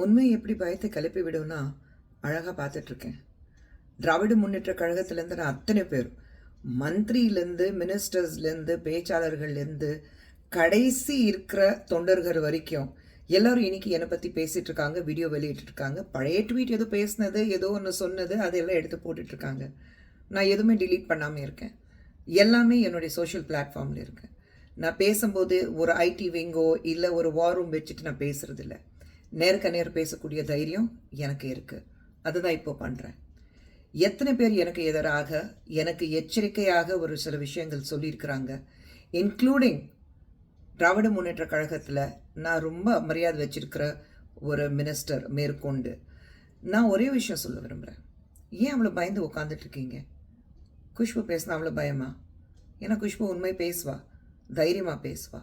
உண்மை எப்படி பயத்தை கிளப்பி விடும்னா அழகாக பார்த்துட்ருக்கேன். திராவிட முன்னேற்ற கழகத்திலேருந்து நான் அத்தனை பேர், மந்திரியிலேருந்து மினிஸ்டர்ஸ்லேருந்து பேச்சாளர்கள்லேருந்து கடைசி இருக்கிற தொண்டர்கள் வரைக்கும் எல்லோரும் இன்னைக்கு என்னை பற்றி பேசிகிட்டு இருக்காங்க, வீடியோ வெளியிட்டிருக்காங்க. பழைய ட்வீட் ஏதோ பேசினது, ஏதோ ஒன்று சொன்னது, அதையெல்லாம் எடுத்து போட்டுட்ருக்காங்க. நான் எதுவுமே டிலீட் பண்ணாமல் இருக்கேன். எல்லாமே என்னுடைய சோஷியல் பிளாட்ஃபார்மில் இருக்கேன். நான் பேசும்போது ஒரு ஐடி விங்கோ இல்லை ஒரு வார் ரூம் வச்சுட்டு நான் பேசுகிறதில்ல. நேருக்கு நேர் பேசக்கூடிய தைரியம் எனக்கு இருக்குது. அதுதான் இப்போ பண்ணுறேன். எத்தனை பேர் எனக்கு எதிராக, எனக்கு எச்சரிக்கையாக ஒரு சில விஷயங்கள் சொல்லியிருக்கிறாங்க. இன்க்ளூடிங் திராவிட முன்னேற்ற கழகத்தில் நான் ரொம்ப மரியாதை வச்சிருக்கிற ஒரு மினிஸ்டர் மேற்கொண்டு நான் ஒரே விஷயம் சொல்ல விரும்புகிறேன். ஏன் அவ்வளோ பயந்து உட்காந்துட்ருக்கீங்க? குஷ்பு பேசினா அவ்வளோ பயமா? ஏன்னா குஷ்பு உண்மை பேசுவா, தைரியமாக பேசுவா.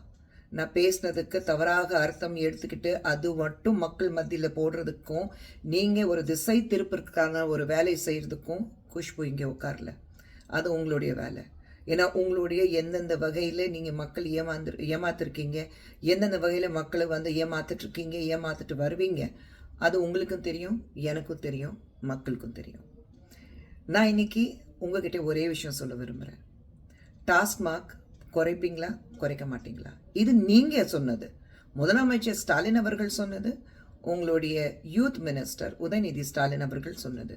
நான் பேசினதுக்கு தவறாக அர்த்தம் எடுத்துக்கிட்டு அது மட்டும் மக்கள் மத்தியில் போடுறதுக்கும், நீங்கள் ஒரு திசை திருப்பறதுக்கான ஒரு வேலை செய்கிறதுக்கும் குஷ்பு இங்கே உட்காரல. அது உங்களுடைய வேலை. ஏன்னா உங்களுடைய எந்தெந்த வகையில் நீங்கள் மக்கள் ஏமாத்திருக்கீங்க, எந்தெந்த வகையில் மக்களை ஏமாத்திட்டுருக்கீங்க, ஏமாத்திட்டு வருவீங்க, அது உங்களுக்கும் தெரியும், எனக்கும் தெரியும், மக்களுக்கும் தெரியும். நான் இன்னைக்கு உங்ககிட்ட ஒரே விஷயம் சொல்ல விரும்புகிறேன். டாஸ்மாக் குறைப்பீங்களா, குறைக்க மாட்டீங்களா? இது நீங்கள் சொன்னது, முதலமைச்சர் ஸ்டாலின் அவர்கள் சொன்னது, உங்களுடைய யூத் மினிஸ்டர் உதயநிதி ஸ்டாலின் அவர்கள் சொன்னது.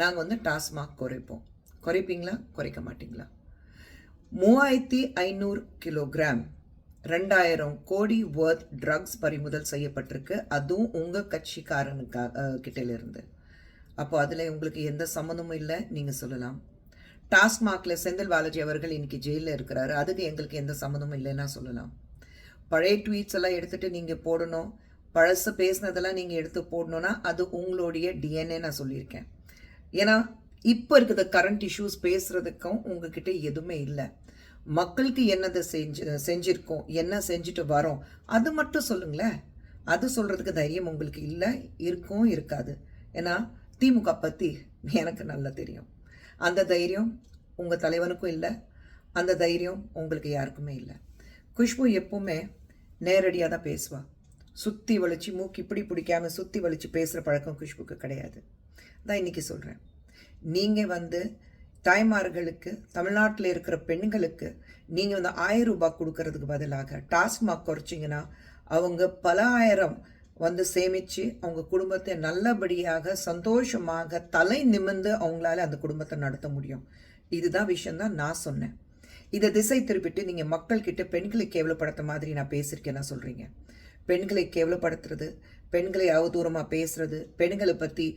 நாங்கள் டாஸ்மாக் குறைப்போம். குறைப்பீங்களா, குறைக்க மாட்டீங்களா? 3500 கிலோகிராம் 2000 கோடி வர்த் ட்ரக்ஸ் பறிமுதல் செய்யப்பட்டிருக்கு. அதுவும் உங்கள் கட்சிக்காரனுக்காக கிட்டேருந்து. அப்போ அதில் உங்களுக்கு எந்த சம்மந்தமும் இல்லை நீங்கள் சொல்லலாம். டாஸ்மாகில் செந்தில் பாலாஜி அவர்கள் இன்னைக்கு ஜெயிலில் இருக்கிறாரு, அதுக்கு எங்களுக்கு எந்த சம்மந்தமும் இல்லைன்னா சொல்லலாம். பழைய ட்வீட்ஸ் எல்லாம் எடுத்துகிட்டு நீங்கள் போடணும், பழசு பேசினதெல்லாம் நீங்கள் எடுத்து போடணுன்னா அது உங்களுடைய டிஎன்ஏ நான் சொல்லியிருக்கேன். ஏன்னா இப்போ இருக்கிற கரண்ட் இஷ்யூஸ் பேசுகிறதுக்கும் உங்ககிட்ட எதுவுமே இல்லை. மக்களுக்கு என்னதை செஞ்சுருக்கோம், என்ன செஞ்சுட்டு வரோம், அது மட்டும் சொல்லுங்களேன். அது சொல்கிறதுக்கு தைரியம் உங்களுக்கு இல்லை, இருக்கும், இருக்காது. ஏன்னா திமுக பற்றி எனக்கு நல்லா தெரியும். அந்த தைரியம் உங்கள் தலைவனுக்கும் இல்லை, அந்த தைரியம் உங்களுக்கு யாருக்குமே இல்லை. குஷ்பு எப்பவுமே நேரடியாக தான் பேசுவாள். சுற்றி வலிச்சு மூக்கு இப்படி பிடிக்காமல் சுற்றி வலிச்சு பேசுகிற பழக்கம் குஷ்புக்கு கிடையாது. தான் இன்றைக்கி சொல்கிறேன். நீங்கள் தாய்மார்களுக்கு, தமிழ்நாட்டில் இருக்கிற பெண்களுக்கு நீங்கள் 1000 ரூபாய் கொடுக்கறதுக்கு பதிலாக டாஸ்மாக் குறைச்சிங்கன்னா அவங்க பல ஆயிரம் சேமித்து அவங்க குடும்பத்தை நல்லபடியாக சந்தோஷமாக தலை நிமிர்ந்து அவங்களால அந்த குடும்பத்தை நடத்த முடியும். இதுதான் விஷயந்தான் நான் சொன்னேன். இதை திசை திருப்பிட்டு நீங்கள் மக்கள்கிட்ட பெண்களை கேவலப்படுத்த மாதிரி நான் பேசியிருக்கேன்னா சொல்கிறீங்க. பெண்களை கேவலப்படுத்துறது, பெண்களை அவதூறமாக பேசுறது, பெண்களை பற்றி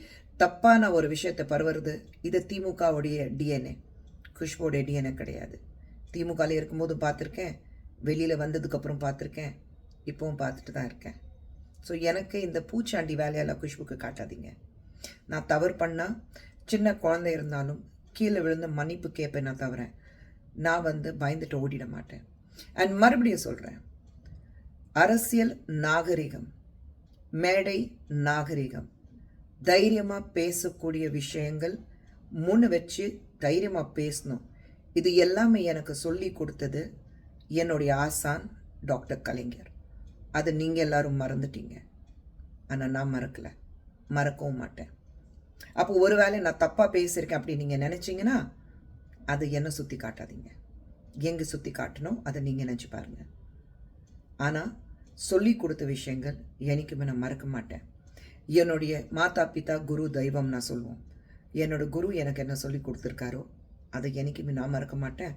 தப்பான ஒரு விஷயத்தை பரவுறது, இது திமுகவுடைய டிஎன்ஏ, குஷ்புடைய டிஎன்ஏ கிடையாது. திமுகவில் இருக்கும்போதும் பார்த்துருக்கேன், வெளியில் வந்ததுக்கப்புறம் பார்த்துருக்கேன், இப்போவும் பார்த்துட்டு தான் இருக்கேன். ஸோ எனக்கு இந்த பூச்சாண்டி வேலையெல்லாம் குஷ்புக்கு காட்டாதீங்க. நான் தவறு பண்ணால் சின்ன குழந்தை இருந்தாலும் கீழே விழுந்து மன்னிப்பு கேட்பேன். நான் தவிர நான் பயந்துட்டு ஓடிட மாட்டேன். அண்ட் மறுபடியும் சொல்கிறேன், அரசியல் நாகரிகம், மேடை நாகரிகம், தைரியமாக பேசக்கூடிய விஷயங்கள் முன்னு வச்சு தைரியமாக பேசணும். இது எல்லாமே எனக்கு சொல்லி கொடுத்தது என்னுடைய ஆசான் டாக்டர் கலைஞர். அது நீங்கள் எல்லாரும் மறந்துட்டீங்க. ஆனால் நான் மறக்கலை, மறக்கவும் மாட்டேன். அப்போ ஒருவேளை நான் தப்பாக பேசியிருக்கேன் அப்படி நீங்கள் நினச்சிங்கன்னா அது என்னை சுற்றி காட்டாதீங்க. எங்கே சுற்றி காட்டணும் அதை நீங்கள் நினச்சி பாருங்கள். ஆனால் சொல்லி கொடுத்த விஷயங்கள் என்றைக்குமே நான் மறக்க மாட்டேன். என்னுடைய மாதா பிதா குரு தெய்வம் நான் சொல்லுவோம். என்னோட குரு எனக்கு என்ன சொல்லி கொடுத்துருக்காரோ அதை என்றைக்குமே நான் மறக்க மாட்டேன்.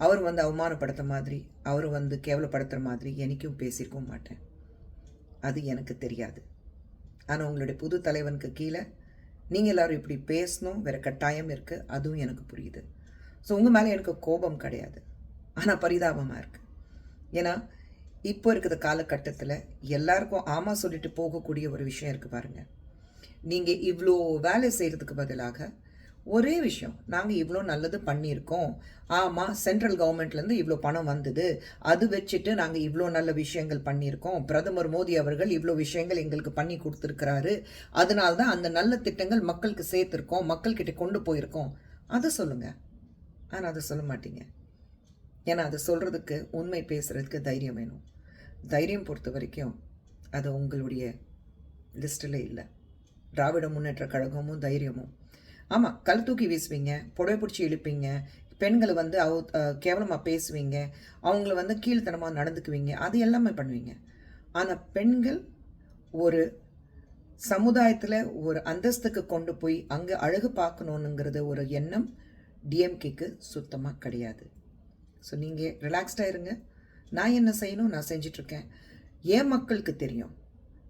அவர் அவமானப்படுத்த மாதிரி, அவர் கேவலப்படுத்துகிற மாதிரி என்றைக்கும் பேசியிருக்கவும் மாட்டேன். அது எனக்கு தெரியாது. ஆனால் உங்களுடைய புது தலைவனுக்கு கீழே நீங்கள் எல்லோரும் இப்படி பேசணும் வேறு கட்டாயம் இருக்குது, அதுவும் எனக்கு புரியுது. ஸோ உங்கள் மேலே எனக்கு கோபம் கிடையாது, ஆனால் பரிதாபமாக இருக்குது. ஏன்னா இப்போ இருக்கிற காலகட்டத்தில் எல்லாருக்கும் ஆமாம் சொல்லிட்டு போகக்கூடிய ஒரு விஷயம் இருக்குது பாருங்கள். நீங்கள் இவ்வளோ வேலை செய்கிறதுக்கு பதிலாக ஒரே விஷயம், நாங்கள் இவ்வளோ நல்லது பண்ணியிருக்கோம், ஆமாம் சென்ட்ரல் கவர்மெண்ட்லேருந்து இவ்வளோ பணம் வந்தது, அது வச்சுட்டு நாங்கள் இவ்வளோ நல்ல விஷயங்கள் பண்ணியிருக்கோம், பிரதமர் மோடி அவர்கள் இவ்வளோ விஷயங்கள் எங்களுக்கு பண்ணி கொடுத்துருக்கிறாரு, அதனால தான் அந்த நல்ல திட்டங்கள் மக்களுக்கு சேர்த்துருக்கோம், மக்கள்கிட்ட கொண்டு போயிருக்கோம், அதை சொல்லுங்கள். ஆனால் அதை சொல்ல மாட்டீங்க. ஏன்னா அதை சொல்கிறதுக்கு, உண்மை பேசுகிறதுக்கு தைரியம் வேணும். தைரியம் பொறுத்த வரைக்கும் அது உங்களுடைய லிஸ்ட்டில் இல்லை. திராவிட முன்னேற்ற கழகமும் தைரியமும். ஆமாம், கல் தூக்கி வீசுவீங்க, புடவை பிடிச்சி இழுப்பீங்க, பெண்களை வந்து கேவலமாக பேசுவீங்க, அவங்கள வந்து கீழ்த்தனமாக நடந்துக்குவீங்க, அது எல்லாமே பண்ணுவீங்க. ஆனால் பெண்கள் ஒரு சமுதாயத்தில் ஒரு அந்தஸ்துக்கு கொண்டு போய் அங்கே அழகு பார்க்கணுன்னுங்கிறது ஒரு எண்ணம் டிஎம்கேக்கு சுத்தமாக கிடையாது. ஸோ நீங்கள் ரிலாக்ஸ்டாக இருங்க. நான் என்ன செய்யணும் நான் செஞ்சிட்ருக்கேன். என் மக்களுக்கு தெரியும்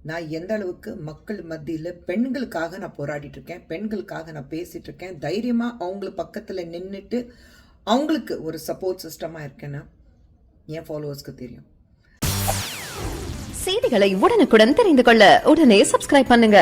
நான் எந்த அளவுக்கு மக்கள் மத்தியில் பெண்களுக்காக நான் போராடிட்டுருக்கேன், பெண்களுக்காக நான் பேசிகிட்ருக்கேன். தைரியமாக அவங்கள பக்கத்தில் நின்றுட்டு அவங்களுக்கு ஒரு சப்போர்ட் சிஸ்டமாக இருக்கேன்னா என் ஃபாலோவர்ஸ்க்கு தெரியும். செய்திகளை உடனுக்குடன் தெரிந்து கொள்ள உடனே சப்ஸ்கிரைப் பண்ணுங்க.